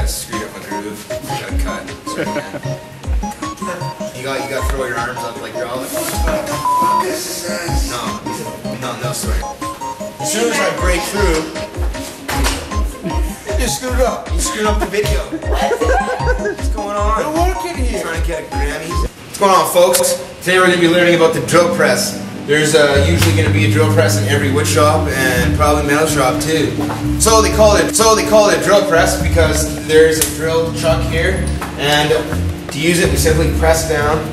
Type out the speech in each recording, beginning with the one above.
of screwed up my groove. I gotta cut. You gotta throw your arms up like you're all like, what is this? No, sorry. As soon as I break through, you screwed up. You screwed up the video. What's going on? We're working here. Trying to get a Grammy. What's going on, folks? Today we're going to be learning about the drill press. There's usually going to be a drill press in every wood shop and probably metal shop too. So they call it a drill press because there's a drill chuck here, and to use it we simply press down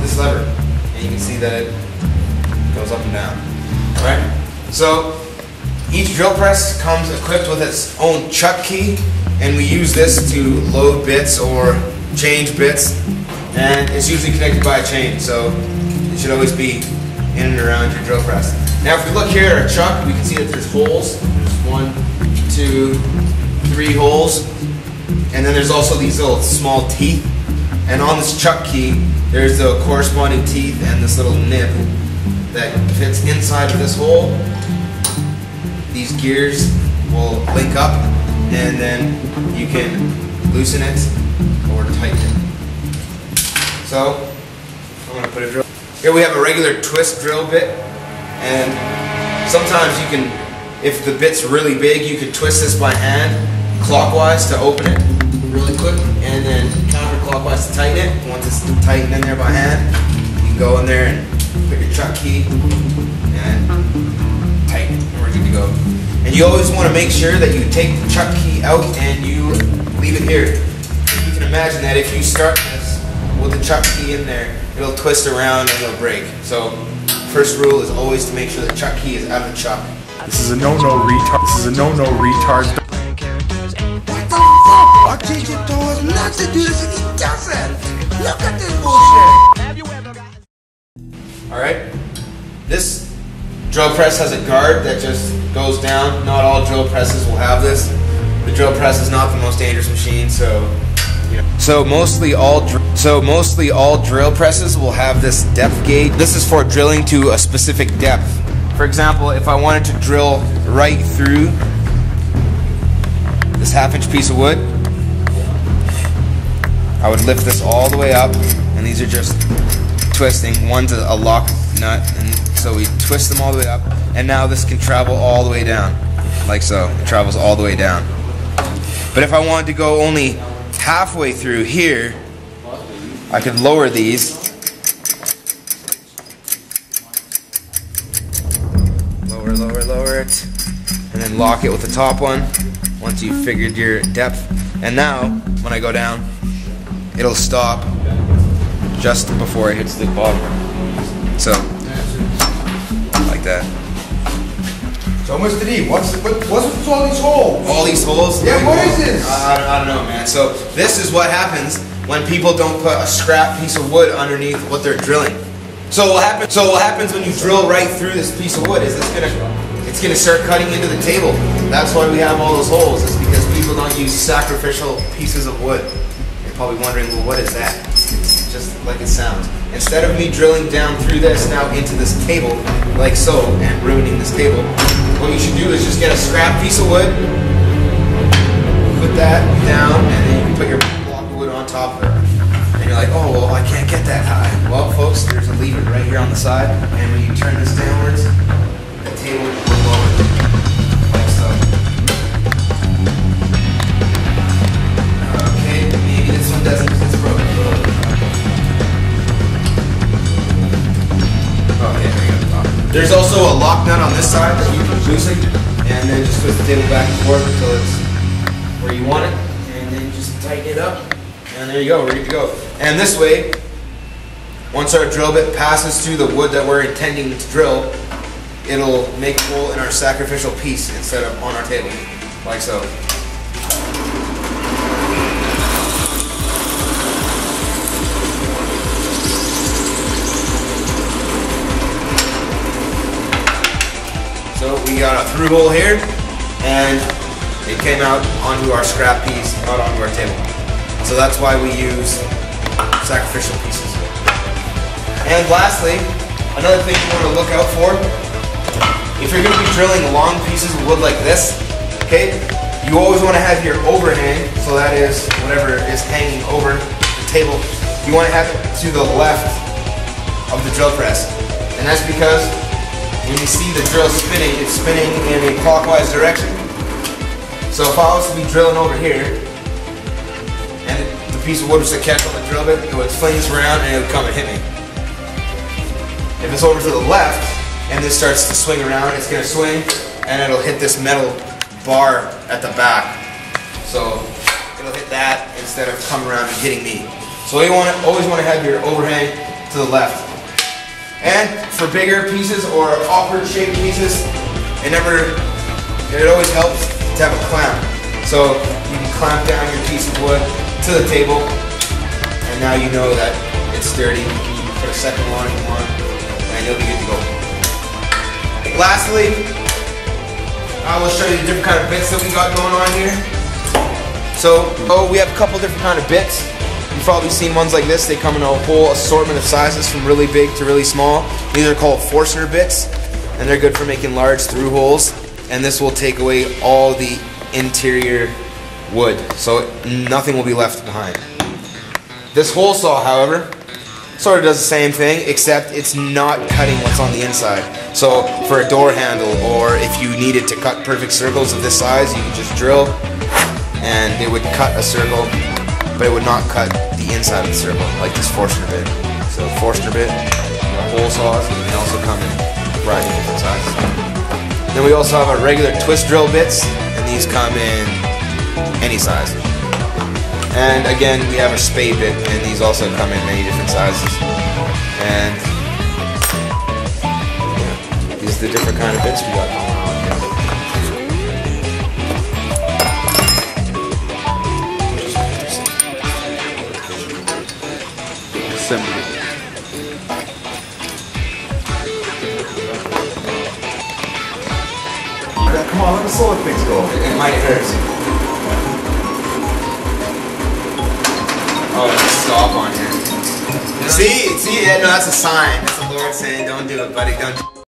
this lever, and you can see that it goes up and down. All right. So each drill press comes equipped with its own chuck key, and we use this to load bits or change bits, and it's usually connected by a chain, so it should always be in and around your drill press. Now if we look here at our chuck, we can see that there's holes. There's 1, 2, 3 holes, and then there's also these little small teeth, and on this chuck key there's the corresponding teeth and this little nib that fits inside of this hole. These gears will link up, and then you can loosen it or tighten it. So I'm going to put a drill. Here we have a regular twist drill bit, and sometimes you can, if the bit's really big, you can twist this by hand clockwise to open it really quick, and then counterclockwise to tighten it. Once it's tightened in there by hand, you can go in there and put your chuck key and tighten it, and we're good to go. And you always want to make sure that you take the chuck key out and you leave it here. You can imagine that if you start this with the chuck key in there, it'll twist around and it'll break. So first rule is always to make sure the chuck key is out of the chuck. This is a no-no retard. This is a no-no retard. What the fuck? I teach you told us not to do this and he doesn't. Look at this bullshit. Alright, this drill press has a guard that just goes down. Not all drill presses will have this. The drill press is not the most dangerous machine, so So mostly all drill presses will have this depth gauge. This is for drilling to a specific depth. For example, if I wanted to drill right through this 1/2-inch piece of wood, I would lift this all the way up, and these are just twisting. One's a lock nut, and so we twist them all the way up, and now this can travel all the way down, like so. It travels all the way down. But if I wanted to go only halfway through here, I could lower these. Lower it, and then lock it with the top one once you've figured your depth. And now, when I go down, it'll stop just before it hits the bottom. So, like that. So Mr. D, what's with all these holes? All these holes? Yeah, what is this? I don't know, man. So this is what happens when people don't put a scrap piece of wood underneath what they're drilling. So what happens when you drill right through this piece of wood is it's gonna start cutting into the table. That's why we have all those holes. It's because people don't use sacrificial pieces of wood. You're probably wondering, well, what is that? It's just like it sounds. Instead of me drilling down through this now into this table, like so, and ruining this table, what you should do is just get a scrap piece of wood, put that down, and then you can put your block of wood on top of it. And you're like, oh, well, I can't get that high. Well, folks, there's a lever right here on the side, and when you turn this downwards, the table will lower, like so. Okay, maybe this one doesn't because it's broken. Okay, there you go. There's also a lock nut on this side that you can loosen, and then just twist the table back and forth until it's where you want it, and then just tighten it up, and there you go, ready to go. And this way, once our drill bit passes through the wood that we're intending to drill, it'll make a hole in our sacrificial piece instead of on our table, like so. So we got a through hole here, and it came out onto our scrap piece, not onto our table. So that's why we use sacrificial pieces. And lastly, another thing you want to look out for, if you're going to be drilling long pieces of wood like this, okay, you always want to have your overhang, so So that is whatever is hanging over the table. You want to have it to the left of the drill press. And that's because when you see the drill spinning, it's spinning in a clockwise direction. So if I was to be drilling over here, and the piece of wood was to catch on the drill bit, it would fling this around and it would come and hit me. If it's over to the left, and this starts to swing around, it's going to swing, and it'll hit this metal bar at the back. So it'll hit that instead of coming around and hitting me. So you always want to have your overhang to the left. And for bigger pieces or awkward shaped pieces, it always helps to have a clamp. So you can clamp down your piece of wood to the table, and now you know that it's sturdy. You can put a second one if you want, and you'll be good to go. Lastly, I will show you the different kind of bits that we got going on here. So, we have a couple different kind of bits. You've probably seen ones like this. They come in a whole assortment of sizes from really big to really small. These are called Forstner bits, and they're good for making large through holes. And this will take away all the interior wood, so nothing will be left behind. This hole saw, however, sort of does the same thing, except it's not cutting what's on the inside. So for a door handle, or if you needed to cut perfect circles of this size, you could just drill and it would cut a circle, but it would not cut the inside of the circle like this Forstner bit. So Forstner bit, hole saws, and they can also come in a variety of different sizes. Then we also have our regular twist drill bits, and these come in any size. And again, we have a spade bit, and these also come in many different sizes. And yeah, these are the different kind of bits we got going on here. Assembly. Come on, let the solar things go. It might hurt. Oh, there's a stop on here. See, yeah, no, that's a sign. That's the Lord saying, don't do it, buddy, don't do it.